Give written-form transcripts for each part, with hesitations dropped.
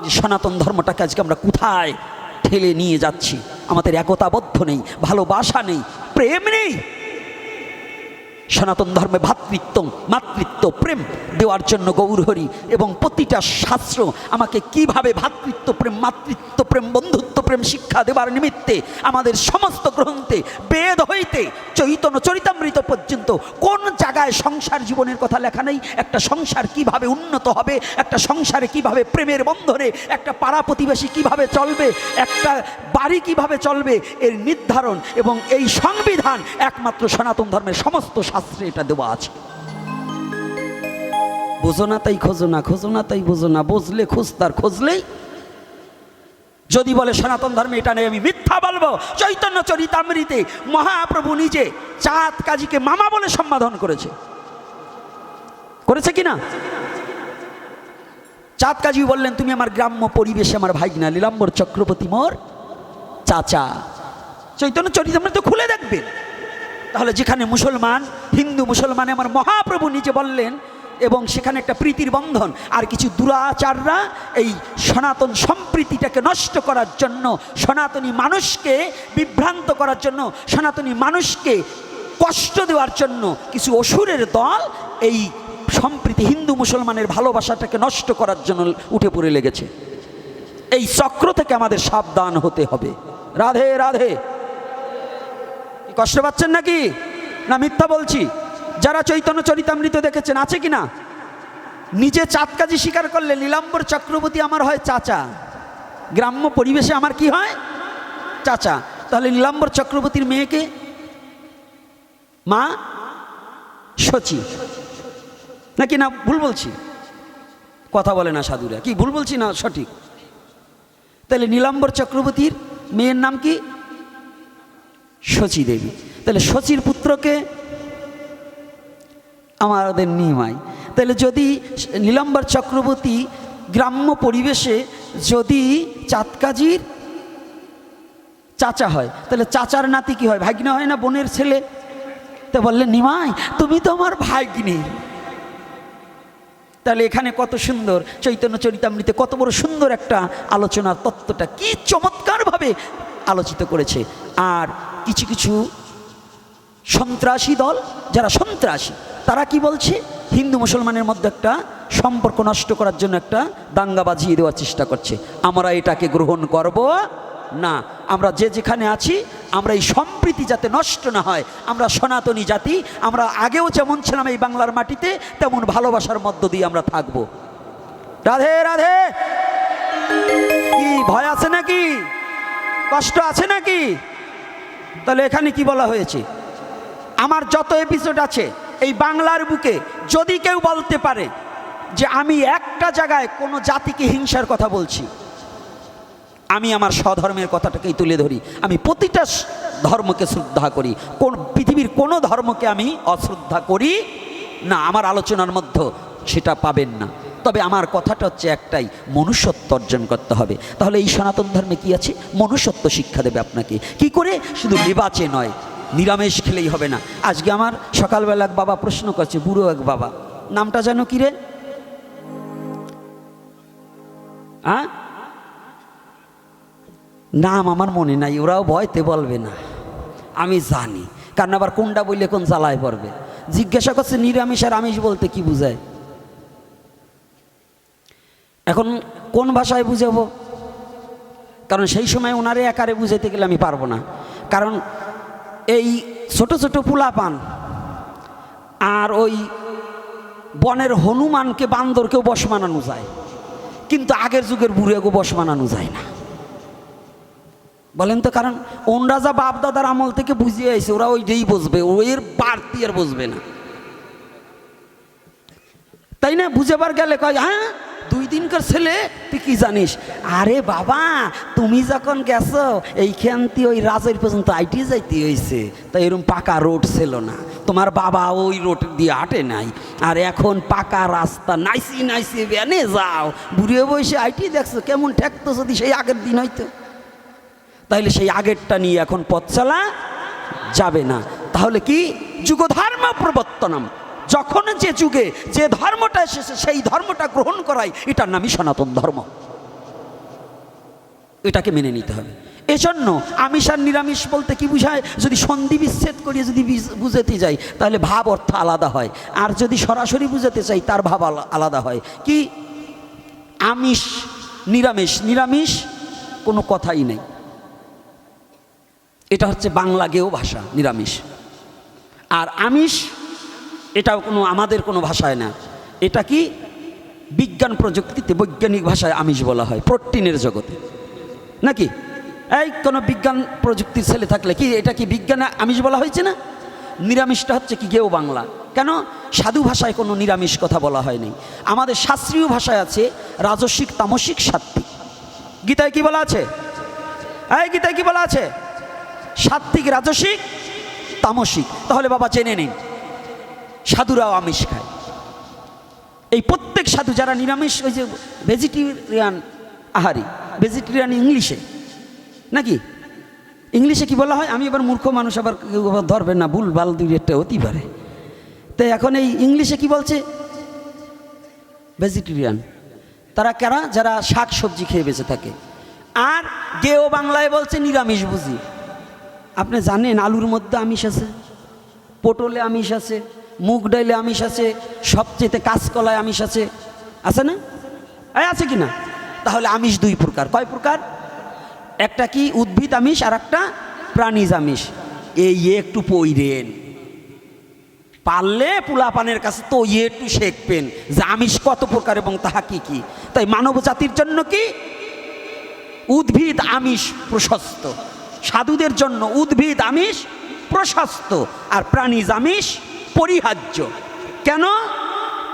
আমাদের সনাতন ধর্মটাকে আজকে আমরা কোথায় ঠেলে নিয়ে যাচ্ছি। আমাদের একতাবদ্ধ নেই, ভালোবাসা নেই, প্রেম নেই। সনাতন ধর্মে ভ্রাতৃত্ব, মাতৃত্ব, প্রেম দেওয়ার জন্য গৌরহরি এবং প্রতিটা শাস্ত্র আমাকে কিভাবে ভ্রাতৃত্ব প্রেম, মাতৃত্ব প্রেম, বন্ধুত্ব প্রেম শিক্ষা দেবার নিমিত্তে আমাদের সমস্ত গ্রন্থে বেদ হইতে চৈতন্য চরিতামৃত পর্যন্ত কোন জায়গায় সংসার জীবনের কথা লেখা নেই? একটা সংসার কিভাবে উন্নত হবে, একটা সংসারে কিভাবে প্রেমের বন্ধনে একটা পাড়া প্রতিবেশী কিভাবে চলবে, একটা বাড়ি কিভাবে চলবে, এর নির্ধারণ এবং এই সংবিধান একমাত্র সনাতন ধর্মের সমস্ত শাস্ত্রে এটা দেওয়া আছে। বোঝো না তাই খোঁজো না, খোঁজো না তাই বোঝো না, বুঝলে খুঁজতার খুঁজলেই। যদি বলে সনাতন ধর্মে এটা নেই, আমি মিথ্যা বলবো। চৈতন্য চরিতামৃতে মহাপ্রভু নিজে চাঁদ কাজীকে মামা বলে সম্বোধন করেছে, করেছে কিনা? চাঁদ কাজী বললেন, তুমি আমার গ্রাম্য পরিবেশে আমার ভাইগনা নীলাম্বর চক্রবর্তী মোর চাচা। চৈতন্য চরিতামৃত খুলে দেখবেন। তাহলে যেখানে মুসলমান, হিন্দু মুসলমানে আমার মহাপ্রভু নিজে বললেন, এবং সেখানে একটা প্রীতির বন্ধন, আর কিছু দুরাচাররা এই সনাতন সম্প্রীতিটাকে নষ্ট করার জন্য, সনাতনী মানুষকে বিভ্রান্ত করার জন্য, সনাতনী মানুষকে কষ্ট দেওয়ার জন্য কিছু অসুরের দল এই সম্প্রীতি, হিন্দু মুসলমানের ভালোবাসাটাকে নষ্ট করার জন্য উঠে পড়ে লেগেছে। এই চক্র থেকে আমাদের সাবধান হতে হবে। রাধে রাধে। কষ্ট পাচ্ছেন নাকি? না মিথ্যা বলছি? যারা চৈতন্য চরিতামৃত দেখেছেন, আছে কিনা? নিজে চাঁদ কাজী স্বীকার করলে নীলাম্বর চক্রবর্তী আমার হয় চাচা, গ্রাম্য পরিবেশে আমার কি হয়? চাচা। তাহলে নীলাম্বর চক্রবর্তীর মেয়েকে মা সচি নাকি? না ভুল বলছি? কথা বলে না সাধুরা, কি ভুল বলছি না সঠিক? তাহলে নীলাম্বর চক্রবর্তীর মেয়ের নাম কি? শচী দেবী। তাহলে শচীর পুত্রকে আমাদের নিমাই। তাহলে যদি নীলাম্বর চক্রবর্তী গ্রাম্য পরিবেশে যদি চাঁদ কাজীর চাচা হয়, তাহলে চাচার নাতি কি হয়? ভাগ্নে হয় না, বোনের ছেলে। তো বললেন, নিমাই তুমি তো আমার ভাগ্নে। তাহলে এখানে কত সুন্দর চৈতন্য চরিতামৃতে কত বড় সুন্দর একটা আলোচনার তত্ত্বটা কি চমৎকারভাবে আলোচিত করেছে। আর কিছু কিছু সন্ত্রাসী দল, যারা সন্ত্রাসী, তারা কি বলছে? হিন্দু মুসলমানের মধ্যে একটা সম্পর্ক নষ্ট করার জন্য একটা দাঙ্গা বাজিয়ে দেওয়ার চেষ্টা করছে। আমরা এটাকে গ্রহণ করব না। আমরা যে যেখানে আছি, আমরা এই সম্প্রীতি যাতে নষ্ট না হয়, আমরা সনাতনী জাতি, আমরা আগেও যেমন ছিলাম এই বাংলার মাটিতে, তেমন ভালোবাসার মধ্য দিয়ে আমরা থাকব। রাধে রাধে। কি ভয় আছে নাকি? কষ্ট আছে নাকি? তাহলে এখানে কি বলা হয়েছে? আমার যত এপিসোড আছে এই বাংলার বুকে, যদি কেউ বলতে পারে যে আমি একটা জায়গায় কোনো জাতিকে হিংসার কথা বলছি, আমি আমার স্বধর্মের কথাটাকেই তুলে ধরি। আমি প্রতিটা ধর্মকে শ্রদ্ধা করি, কোন পৃথিবীর কোনো ধর্মকে আমি অশ্রদ্ধা করি না। আমার আলোচনার মধ্যে সেটা পাবেন না। তবে আমার কথাটা হচ্ছে একটাই, মনুষ্যত্ব অর্জন করতে হবে। তাহলে এই সনাতন ধর্মে কি আছে? মনুষ্যত্ব শিক্ষা দেবে আপনাকে। কি করে? শুধু লিবাচে নয়, নিরামিষ খেলেই হবে না। আজকে আমার সকালবেলা এক বাবা প্রশ্ন করছে, বুড়ো এক বাবা, নামটা জানো কি রে? হ্যাঁ, নাম আমার মনে নাই, ওরাও ভয়তে বলবে না, আমি জানি। কারণ আবার কোনটা বললে কোন জ্বালায় পড়বে। জিজ্ঞাসা করছে নিরামিষ আর আমিষ বলতে কি বুঝায়। এখন কোন ভাষায় বুঝাবো? কারণ সেই সময় ওনারে একারে বুঝাইতে গেলে আমি পারবো না। কারণ এই ছোট ছোট পোলাপান আর ওই বনের হনুমানকে, বান্দরকেও বশ মানানো যায়, কিন্তু আগের যুগের বুড়িয়াকে বশ মানানো যায় না। বলেন তো? কারণ ওনরা যা বাপ দাদার আমল থেকে বুঝিয়ে আইছে, ওরা ওইটাই বুঝবে, ওর বাড়তি আর বুঝবে না, তাই না? বুঝাবার গেলে কয়, হ্যাঁ 2 দিনকার ছেলে, তুই কি জানিস? আরে বাবা, তুমি যখন গেছো এইখান থেকে ওই রাজের পর্যন্ত আইটি যাইতে হয়েছে, তাই এরকম পাকা রোড ছিল না, তোমার বাবা ওই রোড দিয়ে হাঁটে নাই, আর এখন পাকা রাস্তা, নাইসি নাইসি ভ্যানে যাও, বুড়িয়ে বসে আইটি দেখছো কেমন ঠেকতো। যদি সেই আগের দিন হইতো, তাইলে সেই আগেরটা নিয়ে এখন পথ চলা যাবে না। তাহলে কি? যুগধর্ম প্রবর্তনম, যখন যে যুগে যে ধর্মটা এসেছে সেই ধর্মটা গ্রহণ করাই, এটার নামই সনাতন ধর্ম। এটাকে মেনে নিতে হবে। এজন্য আমিষ আর নিরামিষ বলতে কি বুঝায়, যদি সন্ধি বিচ্ছেদ করিয়ে যদি বুঝাতে যাই তাহলে ভাব অর্থ আলাদা হয়, আর যদি সরাসরি বুঝাতে চাই তার ভাব আলাদা হয়। কি আমিষ নিরামিষ, নিরামিষ কোনো কথাই নেই, এটা হচ্ছে বাংলা গেয় ভাষা নিরামিষ। আর আমিষ এটাও কোনো আমাদের কোনো ভাষায় না, এটা কি বিজ্ঞান প্রযুক্তিতে বৈজ্ঞানিক ভাষায় আমিষ বলা হয়, প্রোটিনের জগতে নাকি। এই কোনো বিজ্ঞান প্রযুক্তির ছেলে থাকলে কি এটা কি বিজ্ঞানে আমিষ বলা হয়েছে না? নিরামিষটা হচ্ছে কি গেও বাংলা। কেন? সাধু ভাষায় কোনো নিরামিষ কথা বলা হয়নি। আমাদের শাস্ত্রীয় ভাষায় আছে রাজসিক, তামসিক, সাত্ত্বিক। গীতায় কি বলা আছে? এই গীতায় কি বলা আছে? সাত্ত্বিক, রাজসিক, তামসিক। তাহলে বাবা জেনে নিন, সাধুরাও আমিষ খায়। এই প্রত্যেক সাধু যারা নিরামিষ, ওই যে ভেজিটেরিয়ান আহারি, ভেজিটেরিয়ান ইংলিশে নাকি, ইংলিশে কি বলা হয়? আমি এবার মূর্খ মানুষ, আবার ধরবেন না, ভুল ভাল দুই একটা হতে পারে। তো এখন এই ইংলিশে কি বলছে? ভেজিটেরিয়ান। তারা কারা? যারা শাক সবজি খেয়ে বেঁচে থাকে। আর গেও বাংলায় বলছে নিরামিষ বুঝি। আপনি জানেন আলুর মধ্যে আমিষ আছে, পটলে আমিষ আছে, মুগ ডাইলে আমিষ আছে, সবচেয়ে কাঁচকলায় আমিষ আছে, আছে না? আছে কি না? তাহলে আমিষ দুই প্রকার। কয় প্রকার? একটা কি উদ্ভিদ আমিষ, আর একটা প্রাণীজ আমিষ। এই একটু পইরেন, পারলে পোলাপানের কাছে তো একটু শেখবেন যে আমিষ কত প্রকার এবং তাহা কি কি। তাই মানব জাতির জন্য কি উদ্ভিদ আমিষ প্রশস্ত, সাধুদের জন্য উদ্ভিদ আমিষ প্রশস্ত, আর প্রাণীজ আমিষ পরিহার্য। কেন?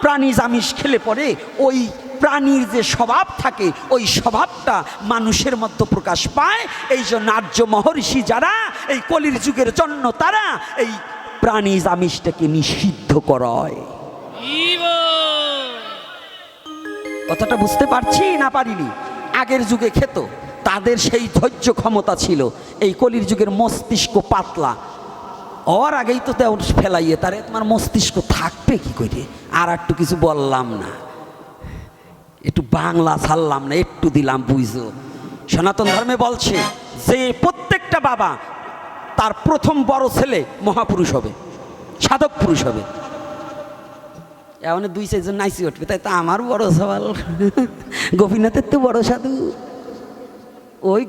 প্রাণীজ আমিষ খেলে পরে ওই প্রাণীর যে স্বভাব থাকে ওই স্বভাবটা মানুষের মধ্যে প্রকাশ পায়। এই জন্য আর্য মহর্ষি যারা এই কলির যুগের জন্য তারা এই প্রাণীজ আমিষটাকে নিষিদ্ধ করায়। কথাটা বুঝতে পারছি না পারিনি? আগের যুগে খেত, তাদের সেই ধৈর্য ক্ষমতা ছিল। এই কলির যুগের মস্তিষ্ক পাতলা, ওর আগেই তো দেও ফেলাইয়ে, তারে তোমার মস্তিষ্ক থাকবে কি করে? আর একটু কিছু বললাম না, একটু বাংলা ছাড়লাম না, একটু দিলাম বুঝো। সনাতন ধর্মে বলছে যে প্রত্যেকটা বাবা তার প্রথম বড় ছেলে মহাপুরুষ হবে, সাধক পুরুষ হবে। এমন দুই চারজন নাইসি উঠবে, তাই তো আমার বড় সওয়াল গোপীনাথের তো বড় সাধু, ওই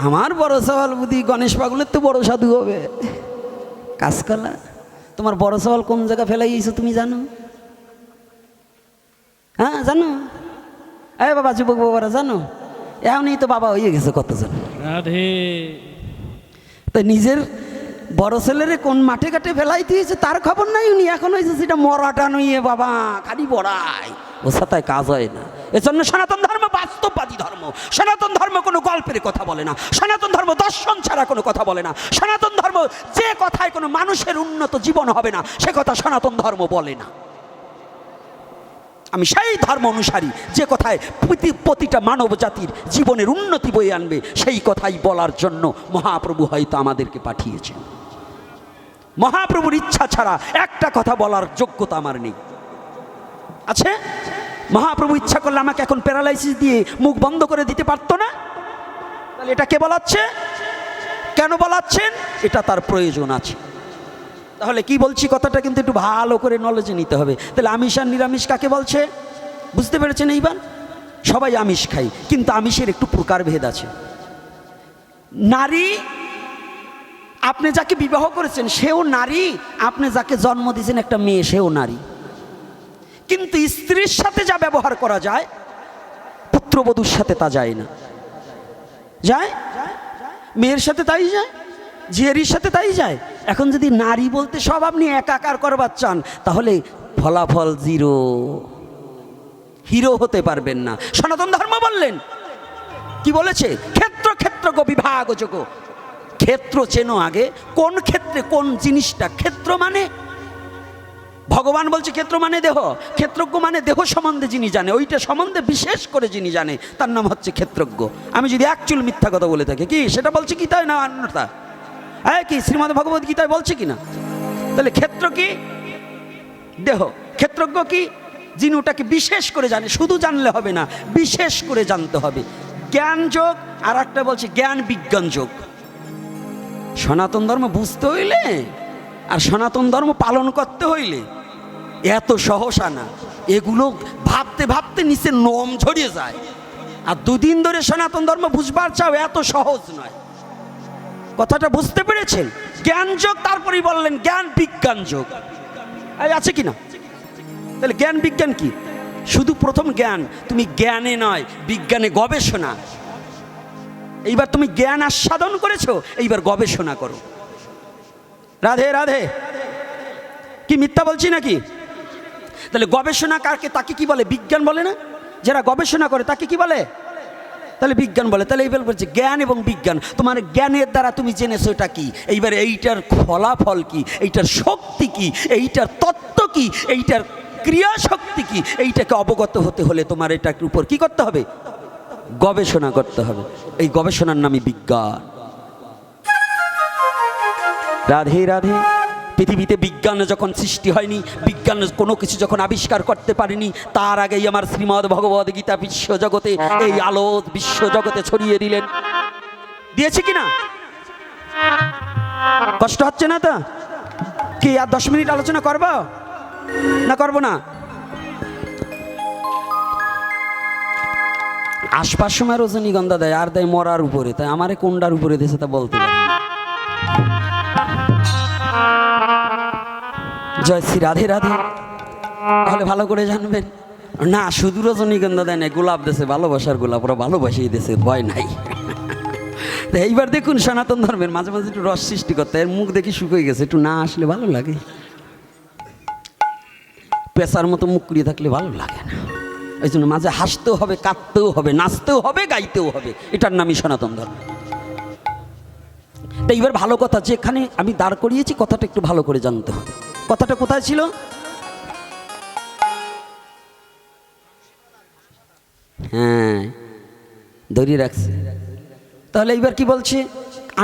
আমার বড় সওয়াল বুদ্ধি গণেশ পাগলের তো বড় সাধু হবে। কাঁচকলা, তোমার বড় সওয়াল কোন জায়গা ফেলাইছো তুমি জানো? হ্যাঁ জানো? এ বাবা, যুবক বাবারা জানো? এমনই তো বাবা হয়ে গেছে কতজন। তো নিজের বড় ছেলেরে কোন মাঠে ঘাটে ফেলাই দিয়েছে তার খবর নাই। উনি এখন হয়েছে সেটা মরাটা নইয়ে বাবা, খালি বড়াই, ও সাথে কাজ হয় না। এজন্য সনাতন ধর্ম বাস্তববাদী ধর্ম। সনাতন ধর্ম কোনো গল্পের কথা বলে না। সনাতন ধর্ম দর্শন ছাড়া কোনো কথা বলে না। সনাতন ধর্ম যে কথায় কোনো মানুষের উন্নত জীবন হবে না সে কথা সনাতন ধর্ম বলে না। আমি সেই ধর্ম অনুসারী যে কথায় প্রতিটা মানব জাতির জীবনের উন্নতি বয়ে আনবে সেই কথাই বলার জন্য মহাপ্রভু হয়তো আমাদেরকে পাঠিয়েছেন। মহাপ্রভুর ইচ্ছা ছাড়া একটা কথা বলার যোগ্যতা আমার নেই। আছে? মহাপ্রভু ইচ্ছা করলে আমাকে এখন প্যারালাইসিস দিয়ে মুখ বন্ধ করে দিতে পারতো না? তাহলে এটা কে বলাচ্ছে? কেন বলাচ্ছেন? এটা তার প্রয়োজন আছে। তাহলে কি বলছি কথাটা কিন্তু একটু ভালো করে নলেজে নিতে হবে। তাহলে আমিষ আর নিরামিষ কাকে বলছে বুঝতে পেরেছেন? এইবার সবাই আমিষ খাই, কিন্তু আমিষের একটু প্রকারভেদ আছে। নারী, আপনি যাকে বিবাহ করেছেন সেও নারী, আপনি যাকে জন্ম দিয়েছেন একটা মেয়ে সেও নারী। কিন্তু স্ত্রীর সাথে যা ব্যবহার করা যায় পুত্রবধূর সাথে তা যায় না। যায়? মেয়ের সাথে তাই যায়, ঝিয়ারির সাথে তাই যায়। এখন যদি নারী বলতে সব আপনি একাকার করবার চান তাহলে ফলাফল জিরো, হিরো হতে পারবেন না। সনাতন ধর্ম বললেন কি বলেছে? ক্ষেত্র ক্ষেত্রজ্ঞ বিভাগ যোগ। ক্ষেত্র চেনো আগে, কোন ক্ষেত্রে কোন জিনিসটা। ক্ষেত্র মানে ভগবান বলছে ক্ষেত্র মানে দেহ, ক্ষেত্রজ্ঞ মানে দেহ সম্বন্ধে যিনি জানে, ওইটা সম্বন্ধে বিশেষ করে যিনি জানে তার নাম হচ্ছে ক্ষেত্রজ্ঞ। আমি যদি একচুল মিথ্যা কথা বলে থাকি, কি সেটা বলছে গীতায় না অন্যতা? হ্যাঁ, কি শ্রীমদ্ ভগবত গীতায় বলছে কিনা? তাহলে ক্ষেত্র কি? দেহ। ক্ষেত্রজ্ঞ কি? যিনি ওটাকে বিশেষ করে জানে। শুধু জানলে হবে না, বিশেষ করে জানতে হবে। জ্ঞান যোগ, আর একটা বলছে জ্ঞান বিজ্ঞান যোগ। সনাতন ধর্ম বুঝতে হইলে আর সনাতন ধর্ম পালন করতে হইলে এত সহসা না, এগুলো ভাবতে ভাবতে নিচে নোম ঝরিয়ে যায়। আর দুদিন ধরে সনাতন ধর্ম বুঝবার চাও, এত সহজ নয়। কথাটা বুঝতে পেরেছেন? জ্ঞান যোগ, তারপরেই বললেন জ্ঞান বিজ্ঞান যোগ। এই আছে কিনা? তাহলে জ্ঞান বিজ্ঞান কি? শুধু প্রথম জ্ঞান, তুমি জ্ঞানে নয় বিজ্ঞানে গবেষণা। এইবার তুমি জ্ঞান আস্বাদন করেছো, এইবার গবেষণা করো। রাধে রাধে। কি মিথ্যা বলছি নাকি? তাহলে গবেষণা কাকে, তাকে কি বলে? বিজ্ঞান বলে না? যারা গবেষণা করে তাকে কি বলে? তাহলে বিজ্ঞান বলে। তাহলে এইবার বলছে জ্ঞান এবং বিজ্ঞান। তোমার জ্ঞানের দ্বারা তুমি জেনেছো এটা কি, এইবার এইটার ফলাফল কি, এইটার শক্তি কি, এইটার তত্ত্ব কি, এইটার ক্রিয়া শক্তি কি, এইটাকে অবগত হতে হলে তোমার এটার উপর কি করতে হবে? গবেষণা করতে হবে। এই গবেষণার নামই বিজ্ঞান। রাধে রাধে। পৃথিবীতে বিজ্ঞান যখন সৃষ্টি হয়নি, বিজ্ঞান কোনো কিছু যখন আবিষ্কার করতে পারেনি, তার আগেই আমার শ্রীমদ্ ভগবদ গীতা বিশ্বজগতে এই আলো বিশ্বজগতে ছড়িয়ে দিলেন। দিয়েছে কিনা? কষ্ট হচ্ছে না তো? কি আর 10 মিনিট আলোচনা করবো না করবো না? আশপাশ সময় রজনীগন্ধা দেয়, আর দেয় মরার উপরে। তাই আমারে কোনটার উপরে দিয়েছে তা বলতে পারি। জয় শ্রী রাধে রাধে। তাহলে ভালো করে জানবেন, না শুধু রজনীগন্ধা দেয় না, গোলাপ দেশে, ভালোবাসার গোলাপ, ওরা ভালোবাসেই দেশে, ভয় নাই। তো এইবার দেখুন সনাতন ধর্মের মাঝে মাঝে একটু রস সৃষ্টি করতে, এর মুখ দেখি শুকিয়ে গেছে, একটু না আসলে ভালো লাগে। পেশার মতো মুখ করিয়ে থাকলে ভালো লাগে না। এই জন্য মাঝে হাসতেও হবে, কাঁদতেও হবে, নাচতেও হবে, গাইতেও হবে। এটার নামই সনাতন ধর্ম। তো এইবার ভালো কথা, যেখানে আমি দাঁড় করিয়েছি কথাটা একটু ভালো করে জানতে হবে। কথাটা কোথায় ছিল? হ্যাঁ, ধরিয়ে রাখছি। তাহলে এইবার কি বলছে?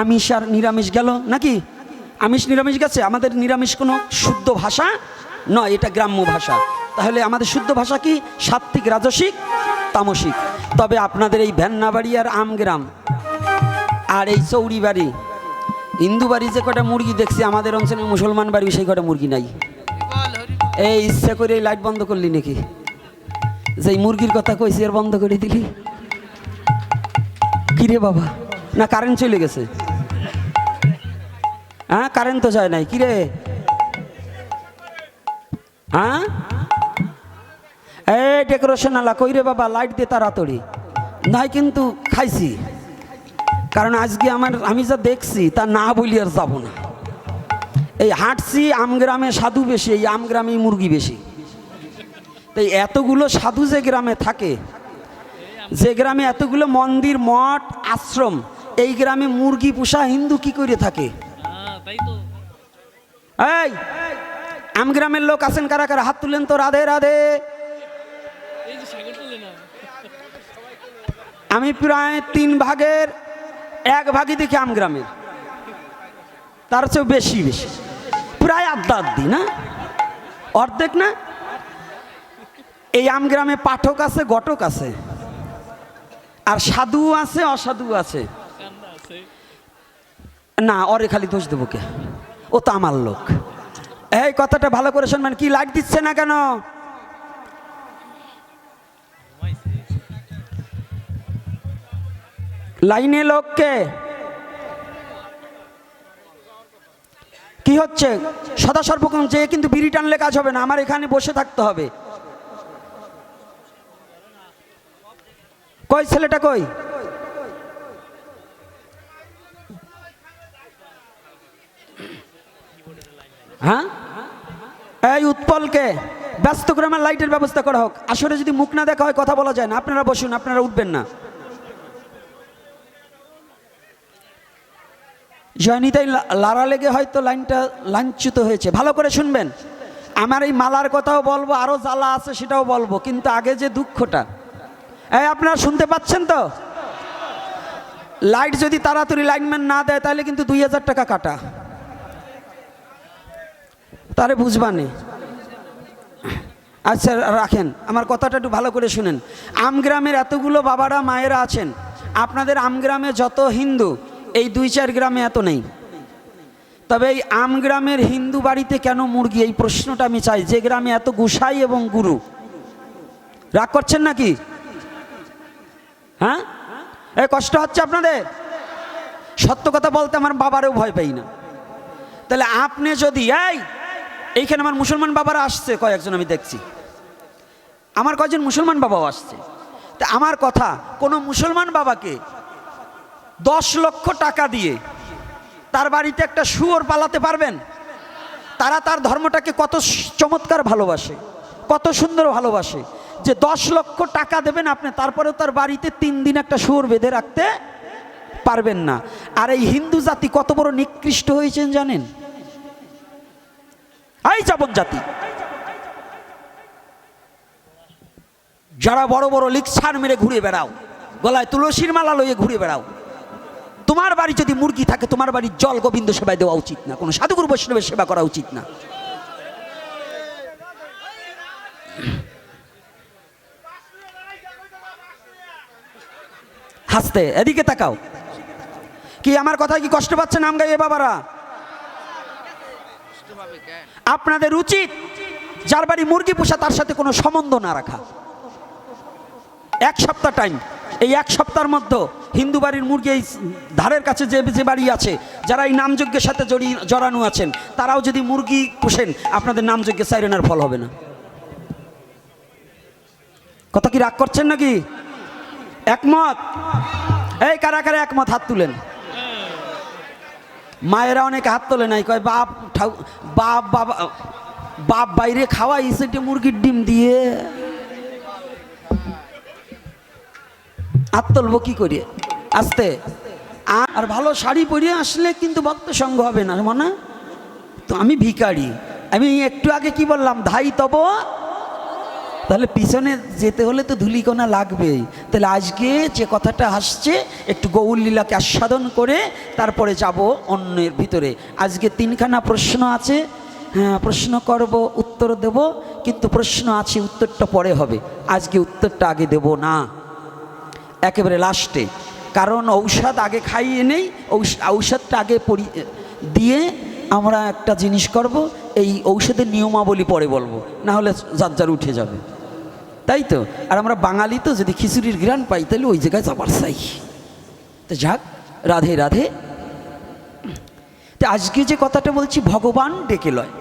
আমিষ আর নিরামিষ গেল নাকি? আমিষ নিরামিষ গেছে। আমাদের নিরামিষ কোনো শুদ্ধ ভাষা নয়, এটা গ্রাম্য ভাষা। তাহলে আমাদের শুদ্ধ ভাষা কি? সাত্ত্বিক, রাজসিক, তামসিক। তবে আপনাদের এই ভ্যান্নাবাড়ি আর আমগ্রাম আর এই চৌরি বাড়ি, হিন্দু বাড়ি যে কটা মুরগি দেখছি, আমাদের অঞ্চলে মুসলমান বাড়ি সেই কটা মুরগি নাই। এই ইচ্ছা করে এই লাইট বন্ধ করলি নাকি? যে মুরগির কথা কইছি এর বন্ধ করে দিলি? কিরে বাবা, না কারেন্ট চলে গেছে? হ্যাঁ, কারেন্ট তো যায় নাই। কিরে, হ্যাঁ এই ডেকোরেশন আলা কই রে বাবা, লাইট দিয়ে তাড়াতাড়ি। নাই কিন্তু খাইছি, কারণ আজকে আমি যা দেখছি তা না বলি আর যাবো না। এই হাঁটছি, আমগ্রামে সাধু বেশি, এই আমগ্রামে মুরগি বেশি। তাই এতগুলো সাধু যে গ্রামে থাকে, যে গ্রামে এতগুলো মন্দির, মঠ, আশ্রম, এই গ্রামে মুরগি পোষা হিন্দু কি করে থাকে? এই আমগ্রামের লোক আছেন কারা কারা? হাত তুলেন তো। রাধে রাধে। আমি প্রায় 3 ভাগের 1 ভাগই দেখি আমগ্রামের, তার চেয়েও বেশি বেশি, প্রায় আধা না, অর্ধেক না। এই আমগ্রামে পাঠক আছে, ঘটক আছে, আর সাধু আছে, অসাধু আছে। না, ওরে খালি দোষ দেবো কে? ও তো আমার লোক। এই কথাটা ভালো করে শুনবেন। কি লাইট দিচ্ছে না কেন? লাইনে লোককে কি হচ্ছে? সদা সর্বক্ষণ যে কিন্তু বিড়ি টানলে কাজ হবে না, আমার এখানে বসে থাকতে হবে। কই ছেলেটা কই? হ্যাঁ, এই উৎপলকে ব্যস্ত করে আমার লাইটের ব্যবস্থা করা হোক। আসলে যদি মুখ না দেখা হয় কথা বলা যায় না। আপনারা বসুন, আপনারা উঠবেন না। জয়নিতাই লারা লেগে হয়তো লাইনটা লাঞ্ছিত হয়েছে। ভালো করে শুনবেন। আমার এই মালার কথাও বলবো, আরও জ্বালা আছে সেটাও বলবো, কিন্তু আগে যে দুঃখটা, এই আপনারা শুনতে পাচ্ছেন তো? লাইট যদি তাড়াতাড়ি লাইনম্যান না দেয় তাহলে কিন্তু 2000 টাকা কাটা, তারে বুঝবানি। আচ্ছা রাখেন, আমার কথাটা একটু ভালো করে শুনেন। আমগ্রামের এতগুলো বাবারা মায়েরা আছেন, আপনাদের আমগ্রামে যত হিন্দু এই 2-4 গ্রামে এত নেই। তবে এই আমগ্রামের হিন্দু বাড়িতে কেন মুরগি, এই প্রশ্নটা আমি চাই। যে গ্রামে এত গোসাই এবং গুরু, রাগ করছেন নাকি? হ্যাঁ, এই কষ্ট হচ্ছে আপনাদের? সত্য কথা বলতে আমার বাবারও ভয় পাই না। তাহলে আপনি যদি এইখানে আমার মুসলমান বাবারা আসছে কয়েকজন, আমি দেখছি আমার কয়েকজন মুসলমান বাবাও আসছে। তা আমার কথা, কোনো মুসলমান বাবাকে 10 লক্ষ টাকা দিয়ে তার বাড়িতে একটা শুয়োর পালাতে পারবেন? তারা তার ধর্মটাকে কত চমৎকার ভালোবাসে, কত সুন্দর ভালোবাসে, যে 10 লক্ষ টাকা দেবেন আপনি, তারপরেও তার বাড়িতে 3 দিন একটা শুয়োর বেঁধে রাখতে পারবেন না। আর এই হিন্দু জাতি কত বড় নিকৃষ্ট হয়েছেন জানেন? এই চাবন জাতি, যারা বড় বড় লিকছার মেরে ঘুরে বেড়াও, গলায় তুলসীর মালা লইয়ে ঘুরে বেড়াও, তোমার বাড়ি যদি মুরগি থাকে তোমার বাড়ির জল গোবিন্দ সেবায় দেওয়া উচিত না, কোনো সাধুগুরু বৈষ্ণবের সেবা করা উচিত না। হাসতে, এদিকে তাকাও। কি আমার কথায় কি কষ্ট পাচ্ছেন আমগাই বাবারা? আপনাদের উচিত যার বাড়ি মুরগি পোষা তার সাথে কোনো সম্বন্ধ না রাখা। 1 সপ্তাহ টাইম, এই 1 সপ্তাহের মধ্যে হিন্দু বাড়ির মুরগি এই ধারের কাছে যে বাড়ি আছে, যারা এই নামযজ্ঞের সাথে জড়ানো আছেন, তারাও যদি মুরগি পোষেন আপনাদের নামযজ্ঞে সাইরেনার ফল হবে না। কথা কি রাগ করছেন নাকি? একমত? এই কারা কারা একমত হাত তুলেন। মায়েরা অনেকে হাত তোলে নাই, কয় বাপ বাপ বাবা বাপ বাইরে খাওয়াই সেটা মুরগির ডিম দিয়ে। হাত তুলবো কি করিয়ে? আস্তে। আর ভালো শাড়ি পরিয়ে আসলে কিন্তু ভক্ত সঙ্গ হবে না, মানে তো আমি ভিখারি। আমি একটু আগে কি বললাম? ধাই তব, তাহলে পিছনে যেতে হলে তো ধুলিকণা লাগবেই। তাহলে আজকে যে কথাটা আসছে, একটু গৌর লীলাকে আস্বাদন করে তারপরে যাব অন্যের ভিতরে। আজকে 3খানা প্রশ্ন আছে, হ্যাঁ প্রশ্ন করব, উত্তর দেব, কিন্তু প্রশ্ন আছে উত্তরটা পরে হবে, আজকে উত্তরটা আগে দেব না, একেবারে লাস্টে। কারণ ঔষধ আগে খাইয়ে নেই, ঔষধটা আগে দিয়ে আমরা একটা জিনিস করব, এই ঔষধের নিয়মাবলী পরে বলবো, না হলে যার উঠে যাবে, তাই তো? আর আমরা বাঙালি তো, যদি খিচুড়ির ঘ্রাণ পাই তাহলে ওই জায়গায় যাবার চাই। তো যাক, রাধে রাধে। তো আজকে যে কথাটা বলছি, ভগবান ডেকে লয়,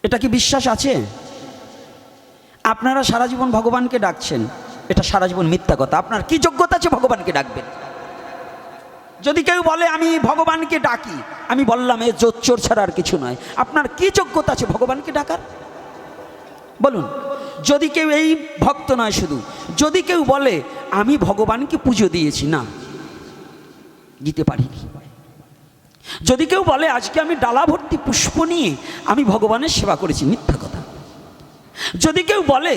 এটা কি বিশ্বাস আছে? আপনারা সারা জীবন ভগবানকে ডাকছেন, এটা সারা জীবন মিথ্যা কথা। আপনার কি যোগ্যতা আছে ভগবানকে ডাকবেন? যদি কেউ বলে আমি ভগবানকে ডাকি, আমি বললাম এ জোচ্চোর ছাড়া আর কিছু নয়। আপনার কি যোগ্যতা আছে ভগবানকে ডাকার? বলুন। যদি কেউ, এই ভক্ত নয় শুধু, যদি কেউ বলে আমি ভগবানকে পুজো দিয়েছি, না, দিতে পারিনি। যদি কেউ বলে আজকে আমি ডালা ভর্তি পুষ্প নিয়ে আমি ভগবানের সেবা করেছি, মিথ্যা কথা। যদি কেউ বলে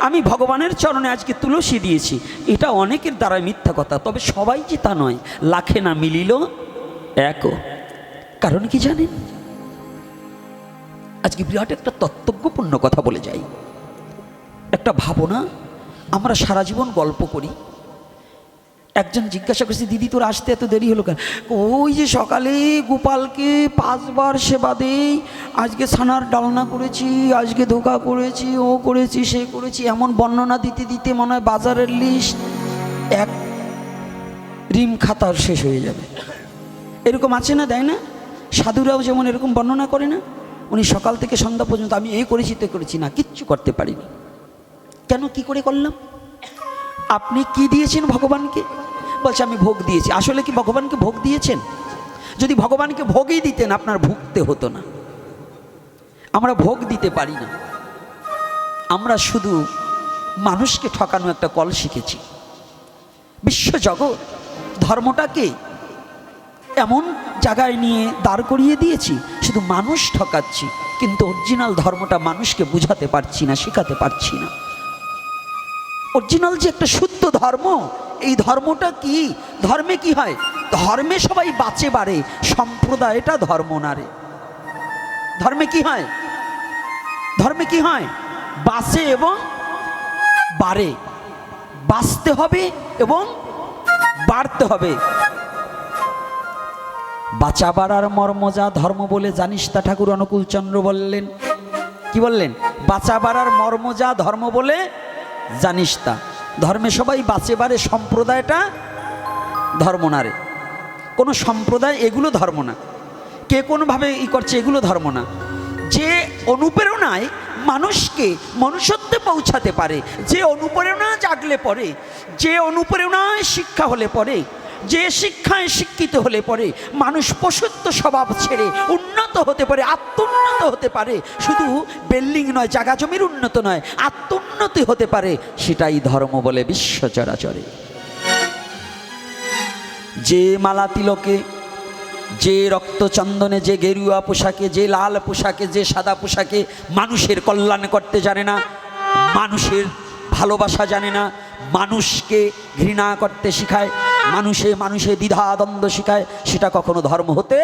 আমি ভগবানের চরণে আজকে তুলসী দিয়েছি, এটা অনেকের দ্বারা মিথ্যা কথা। তবে সবাই যে তা নয়, লাখে না মিলিল একও। কারণ কি জানেন? আজকে বিরাট একটা তত্ত্বজ্ঞপূর্ণ কথা বলে যাই। একটা ভাবনা, আমরা সারা জীবন গল্প করি। একজন জিজ্ঞাসা করছি, দিদি তোর আসতে এত দেরি হলো কেন? ওই যে সকালে গোপালকে 5 বার সেবা দেই, আজকে ছানার ডালনা করেছি, আজকে ধোকা করেছি, ও করেছি, সে করেছি, এমন বর্ণনা দিতে দিতে মনে হয় বাজারের লিস্ট এক রিম খাতার শেষ হয়ে যাবে। এরকম আছে না, দেয় না? সাধুরাও যেমন এরকম বর্ণনা করে না, উনি সকাল থেকে সন্ধ্যা পর্যন্ত আমি এই করেছি তে করেছি, না কিচ্ছু করতে পারিনি। কেন, কি করে করলাম? আপনি কি দিয়েছেন ভগবানকে? বলছে আমি ভোগ দিয়েছি। আসলে কি ভগবানকে ভোগ দিয়েছেন? যদি ভগবানকে ভোগই দিতেন আপনার ভুগতে হতো না। আমরা ভোগ দিতে পারি না, আমরা শুধু মানুষকে ঠকানো একটা কল শিখেছি। বিশ্বজগৎ ধর্মটাকে এমন জায়গায় নিয়ে দাঁড় করিয়ে দিয়েছি, শুধু মানুষ ঠকাচ্ছি, কিন্তু অরিজিনাল ধর্মটা মানুষকে বুঝাতে পারছি না, শেখাতে পারছি না। অরিজিনাল যে একটা শুদ্ধ ধর্ম, এই ধর্মটা কি? ধর্মে কি হয়? ধর্মে সবাই বাঁচে বাড়ে, সম্প্রদায়টা ধর্ম না রে। ধর্মে কি হয়? ধর্মে কি হয়? বাঁচে এবং বাড়ে। বাঁচতে হবে এবং বাড়তে হবে। বাঁচা বাড়ার মর্ম যা ধর্ম বলে জানিস তা ঠাকুর অনুকূলচন্দ্র বললেন। কি বললেন? বাঁচা বাড়ার মর্ম যা ধর্ম বলে জানিস তা। ধর্মে সবাই বাঁচে বাড়ে, সম্প্রদায়টা ধর্ম না রে। কোনো সম্প্রদায় এগুলো ধর্ম না, কে কোনোভাবে করছে এগুলো ধর্ম না। যে অনুপ্রেরণায় মানুষকে মনুষ্যত্বে পৌঁছাতে পারে, যে অনুপ্রেরণা জাগলে পরে, যে অনুপ্রেরণায় শিক্ষা হলে পরে, যে শিক্ষায় শিক্ষিত হলে পরে মানুষ পশুত্ব স্বভাব ছেড়ে উন্নত হতে পারে, আত্মোন্নত হতে পারে। শুধু বিল্ডিং নয়, জায়গা জমির উন্নত নয়, আত্মোন্নতি হতে পারে, সেটাই ধর্ম বলে বিশ্ব চরাচরে। যে মালা তিলকে, যে রক্তচন্দনে, যে গেরুয়া পোশাকে, যে লাল পোশাকে, যে সাদা পোশাকে মানুষের কল্যাণ করতে জানে না, মানুষের ভালোবাসা জানে না, মানুষকে ঘৃণা করতে শিখায়, মানুষে দ্বিধা দ্বন্দ্ব শিখায়, সেটা কখনো ধর্ম হতে,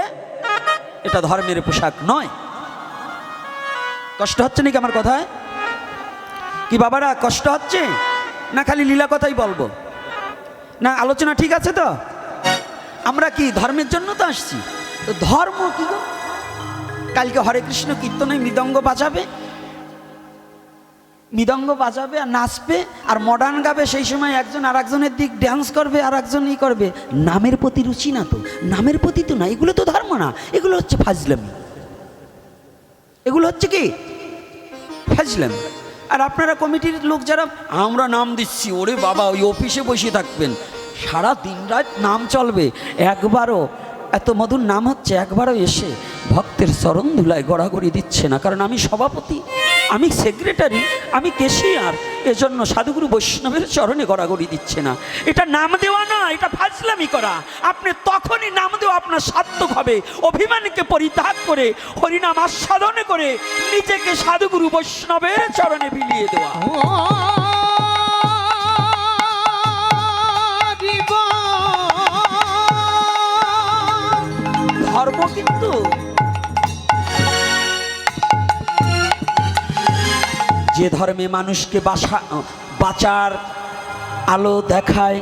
এটা ধর্মের পোশাক নয়। কষ্ট হচ্ছে নাকি আমার কথায়? কি বাবারা কষ্ট হচ্ছে না? খালি লীলা কথাই বলবো না? আলোচনা ঠিক আছে তো? আমরা কি ধর্মের জন্য তো আসছি? তো ধর্ম কি গো? কালকে হরে কৃষ্ণ কীর্তনে মৃদঙ্গ বাজাবে, মৃদঙ্গ বাজাবে আর নাচবে আর মডার্ন গাবে, সেই সময় একজন আর একজনের দিক ড্যান্স করবে, আর একজন ই করবে। নামের প্রতি রুচি না তো, নামের প্রতি তো না, এগুলো তো ধর্ম না, এগুলো হচ্ছে ফাজলামি, এগুলো হচ্ছে কি ফাজলামি। আর আপনারা কমিটির লোক যারা আমরা নাম দিচ্ছি, ওরে বাবা ওই অফিসে বসে থাকবেন, সারা দিন রাত নাম চলবে, একবারও এত মধুর নাম হচ্ছে, একবারও এসে ভক্তের চরণ ধুলায় গড়াগড়ি দিচ্ছে না। কারণ আমি সভাপতি, আমি সেক্রেটারি, আমি কেশিয়ার, এজন্য সাধুগুরু বৈষ্ণবের চরণে গড়াগড়ি দিচ্ছে না। এটা নাম দেওয়া না, এটা ফাজলামি করা। আপনি তখনই নাম দেওয়া আপনার সার্থক হবে অভিমানকে পরিত্যাগ করে, হরিনাম আস্বাদন করে নিজেকে সাধুগুরু বৈষ্ণবের চরণে বিলিয়ে দেওয়া। ধর্ম কিন্তু যে ধর্মে মানুষকে বাঁচার আলো দেখায়,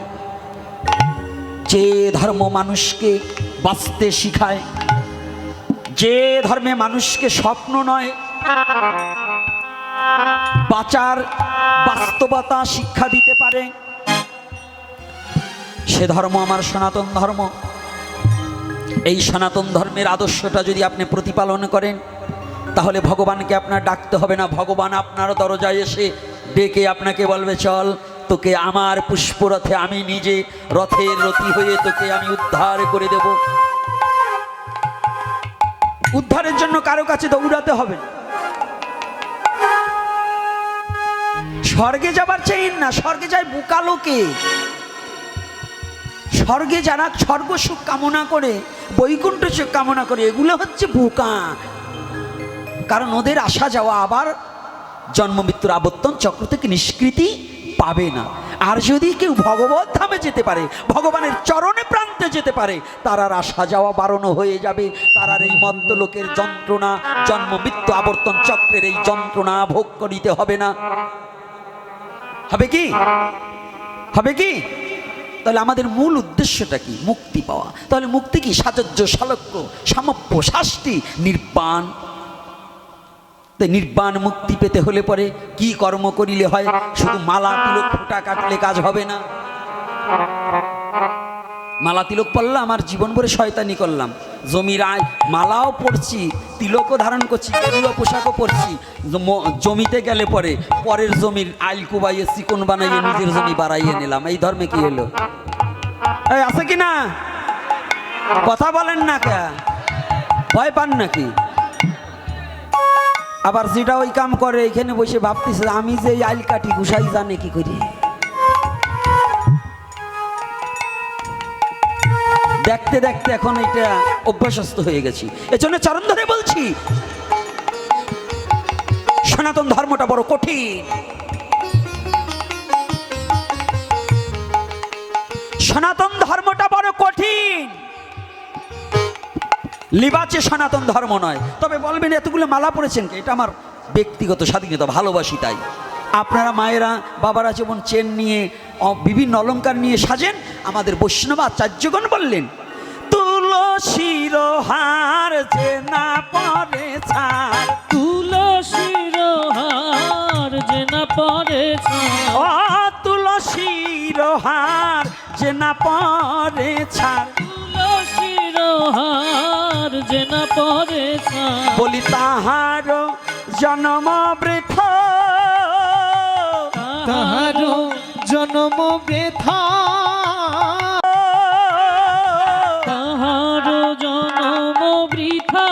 যে ধর্ম মানুষকে বাঁচতে শিখায়, যে ধর্মে মানুষকে স্বপ্ন নয় বাঁচার বাস্তবতা শিক্ষা দিতে পারে, সে ধর্ম আমার সনাতন ধর্ম। এই সনাতন ধর্মের আদর্শটা যদি আপনি প্রতিপালন করেন, তাহলে ভগবানকে আপনার ডাকতে হবে না। ভগবান আপনার দরজায় এসে ডেকে আপনাকে বলবে, চল তোকে আমার পুষ্পরথে আমি নিজে রথের রথী হয়ে তোকে আমি উদ্ধার করে দেব। উদ্ধারের জন্য কারো কাছে দৌড়াতে হবে না। স্বর্গে যাবার চেইন না, স্বর্গে যায় বোকা লোকে। স্বর্গে যারা স্বর্গ সুখ কামনা করে, বৈকুণ্ঠ সুখ কামনা করে, এগুলো হচ্ছে বোকা। কারণ ওদের আসা যাওয়া আবার জন্ম মৃত্যুর আবর্তন চক্র থেকে নিষ্কৃতি পাবে না। আর যদি কেউ ভগবত ধামে যেতে পারে, ভগবানের চরণে প্রান্তে যেতে পারে, তারার আসা যাওয়া বারণ হয়ে যাবে। তারার এই মর্ত্যলোকের যন্ত্রণা, জন্ম মৃত্যু আবর্তন চক্রের এই যন্ত্রণা ভোগ করিতে হবে না। হবে কি? হবে কি? তাহলে আমাদের মূল উদ্দেশ্যটা কি? মুক্তি পাওয়া। তাহলে মুক্তি কি? সাযজ্য, সালোক্য, সামপ্য, শাস্তি, নির্বাণ। নির্বাণ মুক্তি পেতে হলে পরে কি কর্ম করিলে হয়? শুধু মালা তিলক ফোঁটা কাটলে কাজ হবে না। মালা তিলক পড়লাম আর জীবন ভরে শয়তানি করলাম, জমির আয় মালাও পড়ছি, তিলকও ধারণ করছি, গেরুয়া পোশাকও পরছি, জমিতে গেলে পরে পরের জমির আইল কুবাইয়ে চিকন বানাইয়ে নিজের জমি বাড়াইয়ে নিলাম। এই ধর্মে কি হলো? এই আছে কি না? কথা বলেন না, কে ভয় পান নাকি? আবার যেটা ওই কাম করে এখানে বসে ভাবতেছে আমি যে আইল কাটি গুসাই জানে কি করি। দেখতে দেখতে এখন এটা অভ্যাসস্থ হয়ে গেছি। এজন্য চরণ ধরে বলছি, সনাতন ধর্মটা বড় কঠিন। সনাতন ধর্মটা বড় কঠিন। লিবাচে সনাতন ধর্ম নয়। তবে বলবেন এতগুলো মালা পড়েছেন কি? এটা আমার ব্যক্তিগত স্বাধীনতা, ভালোবাসি তাই। আপনারা মায়েরা বাবারা যেমন চেন নিয়ে বিভিন্ন অলংকার নিয়ে সাজেন, আমাদের বৈষ্ণব আচার্যগণ বললেন তুলসীর হার যে না পরে ছাড়, তুলসীর হার যে না পরে ছাড়, ও তুলসীর হার যে না পরে ছাড়, তুলসীর হার যে না পরে ছাড়, বলি তাহার জন্ম বৃথা, তাহার জন্ম বৃথা, তাহার জন্ম বৃথা,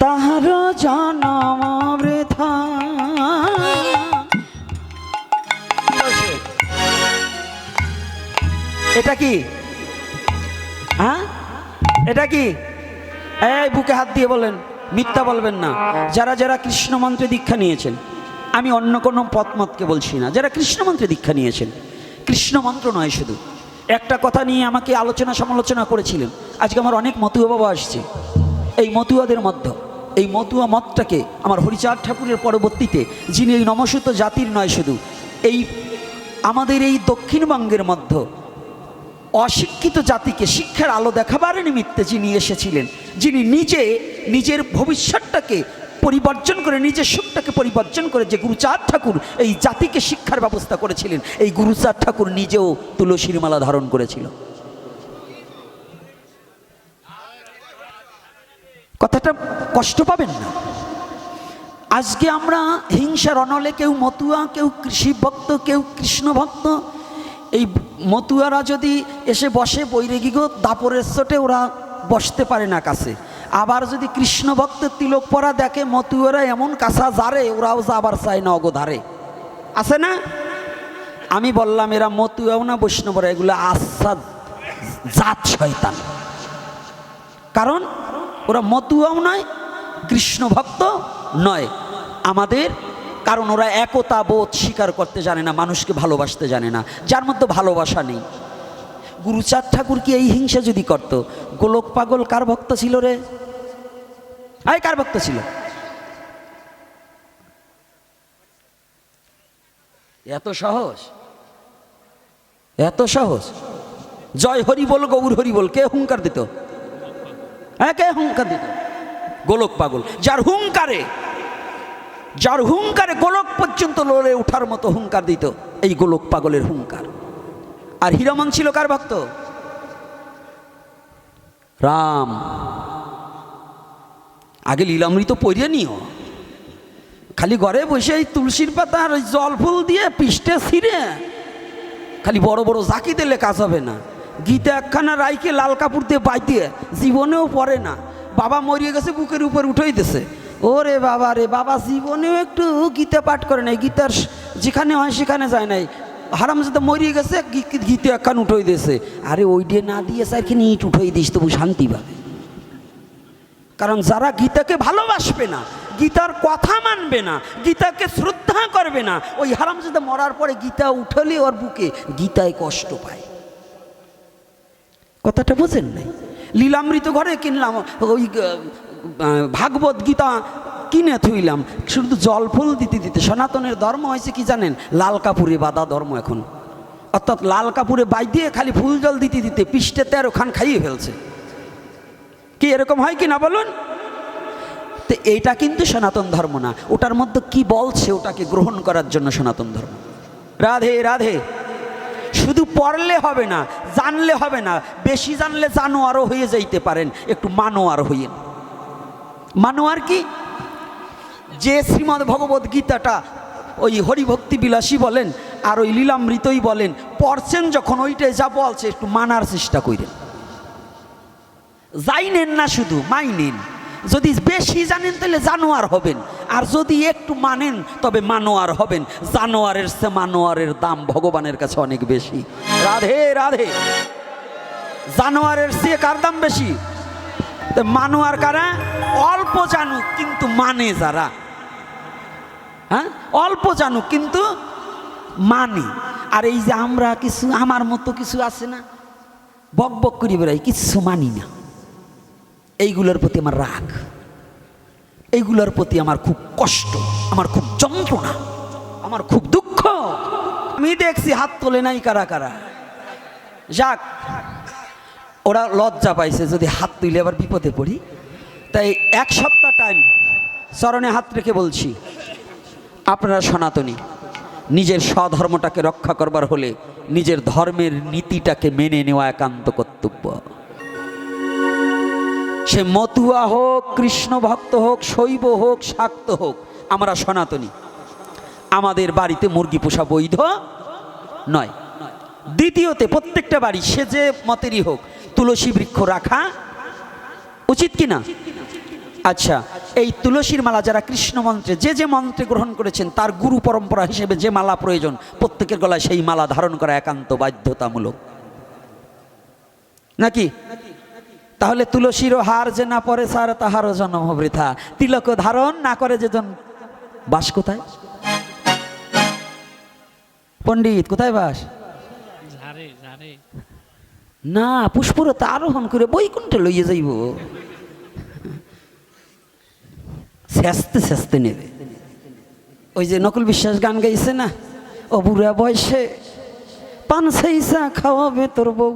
তাহার জন্ম বৃথা। এটা কি? হ্যাঁ, এটা কি? এই বুকে হাত দিয়ে বলেন, মিথ্যা বলবেন না। যারা যারা কৃষ্ণ মন্ত্রে দীক্ষা নিয়েছেন, আমি অন্য কোনো পথমতকে বলছি না, যারা কৃষ্ণ মন্ত্রে দীক্ষা নিয়েছেন, কৃষ্ণ মন্ত্র নয় শুধু, একটা কথা নিয়ে আমাকে আলোচনা সমালোচনা করেছিলেন। আজকে আমার অনেক মতুয়া বাবা আসছে, এই মতুয়াদের মধ্যে এই মতুয়া মতটাকে আমার হরিচাঁদ ঠাকুরের পরবর্তীতে, যিনি এই নমস্যুত জাতির নয় শুধু এই আমাদের এই দক্ষিণবঙ্গের মধ্যে অশিক্ষিত জাতিকে শিক্ষার আলো দেখাবার নিমিত্তে যিনি এসেছিলেন, যিনি নিজে নিজের ভবিষ্যৎটাকে পরিবর্তন করে, নিজের সুখটাকে পরিবর্তন করে যে গুরুচাঁদ ঠাকুর এই জাতিকে শিক্ষার ব্যবস্থা করেছিলেন, এই গুরুচাঁদ ঠাকুর নিজেও তুলসীর মালা ধারণ করেছিল। কথাটা কষ্ট পাবেন না। আজকে আমরা হিংসার অনলে কেউ মতুয়া, কেউ শিব ভক্ত, কেউ কৃষ্ণ ভক্ত। এই মতুয়ারা যদি এসে বসে বৈরাগীগো দাপরের চোটে ওরা বসতে পারে না কাছে, আবার যদি কৃষ্ণ ভক্তের তিলক পরা দেখে মতুয়ারা এমন কাছা জারে, ওরাও যাবার চায় না অগধারে, আছে না? আমি বললাম এরা মতুয়াও না বৈষ্ণবরা, এগুলো আস্বাদ জাত শয়তান। কারণ ওরা মতুয়াও নয়, কৃষ্ণ ভক্ত নয় আমাদের, কারণ ওরা একতা বোধ স্বীকার করতে জানে না, মানুষকে ভালোবাসতে জানে না, যার মধ্যে ভালোবাসা নেই। গুরুচাঁদ ঠাকুর কি এই হিংসা যদি করত, গোলক পাগল কার ভক্ত ছিল রে? আয় কার ভক্ত ছিল? এত সহজ, এত সহজ। জয় হরি বল, গৌর হরি বল, কে হুঙ্কার দিত? হ্যাঁ, কে হুঙ্কার দিত? গোলক পাগল। যার হুঙ্কারে গোলক পর্যন্ত লড়ে ওঠার মতো হুঙ্কার দিত, এই গোলক পাগলের হুঙ্কার। আর হীরমন ছিল কার ভক্ত? রাম। আগে লীলামৃত পড়িয়ে নিও, খালি ঘরে বসে এই তুলসীর পাতা আর জল ফুল দিয়ে পিষ্টে ছিঁড়ে খালি বড় বড় জাকি দিলে কাজ হবে না। গীতা একখানা রাইকে লাল কাপড় দিয়ে বাইতে জীবনেও পড়ে না, বাবা মরিয়ে গেছে বুকের উপর উঠেই দিছে। ওরে বাবা রে বাবা, জীবনেও একটু গীতা পাঠ করে নাই, গীতার যেখানে হয় সেখানে যায় নাই, হারামজাদা মরিয়ে গেছে গীতা একখান উঠেই দিয়েছে। আরে ওই দিয়ে না দিয়ে চারখানি ইট উঠেই দিস, তবু শান্তি পাবে। কারণ যারা গীতাকে ভালোবাসবে না, গীতার কথা মানবে না, গীতাকে শ্রদ্ধা করবে না, ওই হারামজাদা মরার পরে গীতা উঠলে ওর বুকে গীতায় কষ্ট পায়। কথাটা বোঝেন নাই? লীলামৃত ঘরে কিনলাম, ওই ভাগবত গীতা কিনে থুইলাম, শুধু জল ফুল দিতে দিতে। সনাতনের ধর্ম হয়েছে কি জানেন? লাল কাপুরে বাঁধা ধর্ম এখন, অর্থাৎ লাল কাপুরে বাই দিয়ে খালি ফুল জল দিতে দিতে পৃষ্ঠে 13 খান খাইয়ে ফেলছে। কি এরকম হয় কি না বলুন? তো এইটা কিন্তু সনাতন ধর্ম না। ওটার মধ্যে কি বলছে ওটাকে গ্রহণ করার জন্য সনাতন ধর্ম। রাধে রাধে। শুধু পড়লে হবে না, জানলে হবে না, বেশি জানলে জানোয়ারও হয়ে যাইতে পারেন, একটু মানোয়ার হইয়েন। মানোয়ার কি? যে শ্রীমদ্ ভগবত গীতাটা ওই হরিভক্তি বিলাসী বলেন আর ওই লীলামৃতই বলেন, পড়ছেন যখন ওইটাই যা বলছে একটু মানার চেষ্টা করেন। জানেন না শুধু মাইনেন। যদি বেশি জানেন তাহলে জানোয়ার হবেন, আর যদি একটু মানেন তবে মানোয়ার হবেন। জানোয়ারের চেয়ে মানোয়ারের দাম ভগবানের কাছে অনেক বেশি। রাধে রাধে। জানোয়ারের চেয়ে কার দাম বেশি? মানোয়ার কারা? অল্প জানুক কিন্তু মানে যারা, হ্যাঁ অল্প জানুক কিন্তু মানে। আর এই যে আমরা কিছু আমার মতো কিছু আছে না, বক বক করি বেড়াই, কিছু মানি না, এইগুলোর প্রতি আমার রাগ। এইগুলোর প্রতি আমার খুব কষ্ট, আমার খুব যন্ত্রণা, আমার খুব দুঃখ। আমি দেখছি হাত তোলে নাই কারা কারা। যাক, ওরা লজ্জা পাইছে যদি হাত তুলে আবার বিপদে পড়ি। তাই এক সপ্তাহ টাইম চরণে হাত রেখে বলছি, আপনারা সনাতনী, নিজের স্বধর্মটাকে রক্ষা করবার হলে নিজের ধর্মের নীতিটাকে মেনে নেওয়া একান্ত কর্তব্য। সে মতুয়া হোক, কৃষ্ণ ভক্ত হোক, শৈব হোক, শাক্ত হোক, আমরা সনাতনী। আমাদের বাড়িতে মুরগি পোষা বৈধ নয়। দ্বিতীয়তে, প্রত্যেকটা বাড়ি সে যে মতেরই হোক, তুলসী বৃক্ষ রাখা উচিত কিনা? আচ্ছা, এই তুলসীর মালা যারা কৃষ্ণ মন্ত্রে যে মন্ত্রে গ্রহণ করেছেন, তার গুরু পরম্পরা হিসেবে যে মালা প্রয়োজন, প্রত্যেকের গলায় সেই মালা ধারণ করা একান্ত বাধ্যতামূলক, নাকি? তাহলে তুলসীরও হার যে না পরে সার তাহারও জন্ম বৃথা। তিলক ধারণ না করে যেজন বাস কোথায়? পণ্ডিত কোথায় বাস? না, পুষ্পরতা আরোহণ করে বৈকুণ্ঠে লইয়ে যাইব, সেচতে সেচতে নেবে। ওই যে নকুল বিশ্বাস গান গাইছে না, ও বুড়া বয়সে পান সেইসা খাওয়াবে তোর বউ,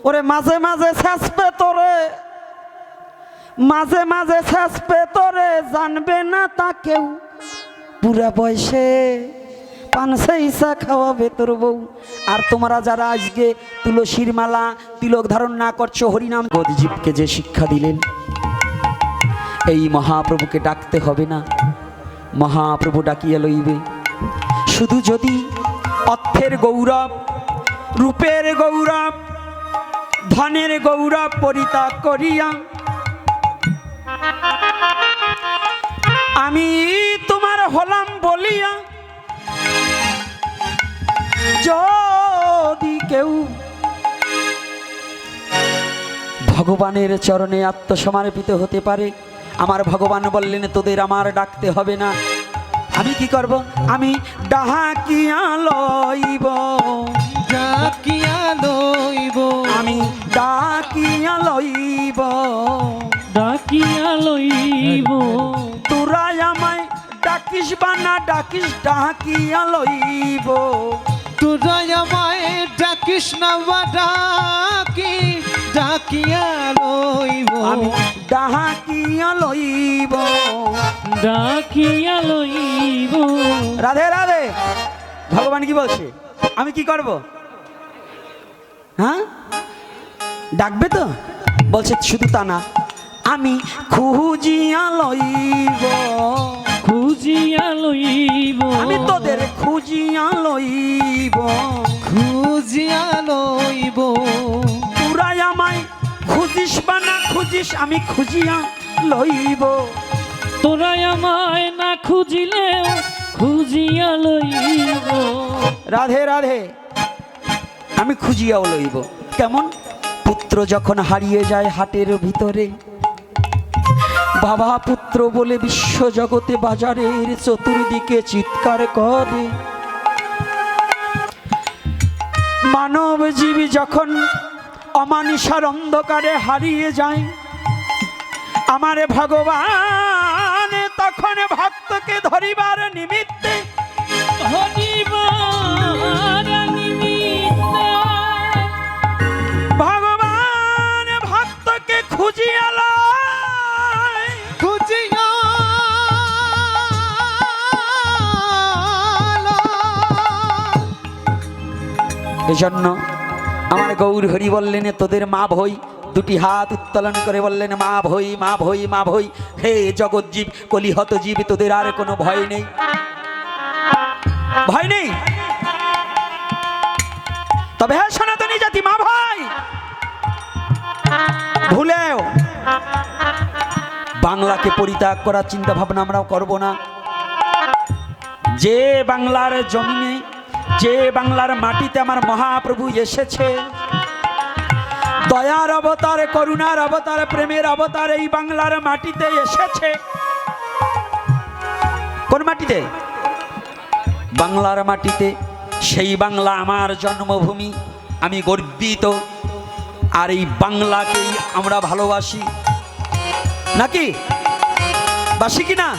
ওরে মাঝে মাঝে শেষপে তোরে, মাঝে মাঝে শেষপে তোরে, জানবে না তা কেউ, বুড়া বয়সে পান সেইসা খাওয়াবে তোর বউ। আর তোমরা যারা আজকে তুলসীর মালা তিলক ধারণ না করছো, হরিনাম, জীবকে যে শিক্ষা দিলেন, এই মহাপ্রভুকে ডাকতে হবে না, মহাপ্রভু ডাকিয়া লইবে। শুধু যদি অর্থের গৌরব, রূপের গৌরব, ধনের গৌরব পরিত্যাগ করিয়া আমি তোমার হলাম বলিয়া যদি কেউ ভগবানের চরণে আত্মসমর্পিত হতে পারে, আমার ভগবান বললেন তোদের আমার ডাকতে হবে না। আমি কি করব? আমি ডাকিয়া লইব, ডাকিয়া লইব, আমি ডাকিয়া লইব, ডাকিয়া লইব। তোরা আমায় ডাকিস বা না ডাকিস, ডাকিয়া লইব। তোরা আমায় ডাকিস না বা ডাকি, ডাকিয়া লইব, আমি ডাকিয়া লইব, ডাকিয়া লইব। রাধে রাধে। ভগবান কি বলছে? আমি কি করব? হ্যাঁ, ডাকবে তো? বলছে শুধু তা না, আমি খুঁজিয়া লইব, খুঁজিয়া লইব, আমি তোদের খুঁজিয়া লইব, খুঁজিয়া লইব। তোরা আমায় খুঁজিস বা না খুঁজিস, আমি খুঁজিয়া লইব। তোরা আমায় না খুঁজিলেও খুঁজিয়া লইব। রাধে রাধে। আমি খুঁজিয়াও লইব। কেমন? পুত্র যখন হারিয়ে যায় হাটের ভিতরে, বাবা পুত্র বলে বিশ্ব জগতে বাজারের চতুর্দিকে চিৎকার করে, মানব জীবী যখন অমানিসার অন্ধকারে হারিয়ে যায়, আমার ভগবান তখন ভক্তকে ধরিবার নিমিত্তে, ধরিবার নিমিত্তে ভগবান ভক্তকে খুঁজিয়া লয়, খুঁজিয়া এজন্য আমার গৌর হরি বললেন তোদের মা ভই, দুটি হাত উত্তোলন করে বললেন মা ভই, মা ভই, মা ভই। হে জগৎ জীব, কলিহত জীব, তোদের আর কোনো ভয় নেই, ভয় নেই। তবে হ্যাঁ সনাতনী জাতি, মা ভাই, ভুলেও বাংলাকে পরিত্যাগ করার চিন্তা ভাবনা আমরা করব না। যে বাংলার জমিনে, যে বাংলার মাটিতে আমার মহাপ্রভু এসেছে, দয়ার অবতার, করুণার অবতার, প্রেমের অবতার এই বাংলার মাটিতে এসেছে। কোন মাটিতে? বাংলার মাটিতে। সেই বাংলা আমার জন্মভূমি, আমি গর্বিত। আর এই বাংলাকেই আমরা ভালোবাসি, নাকি? বাসি কিনা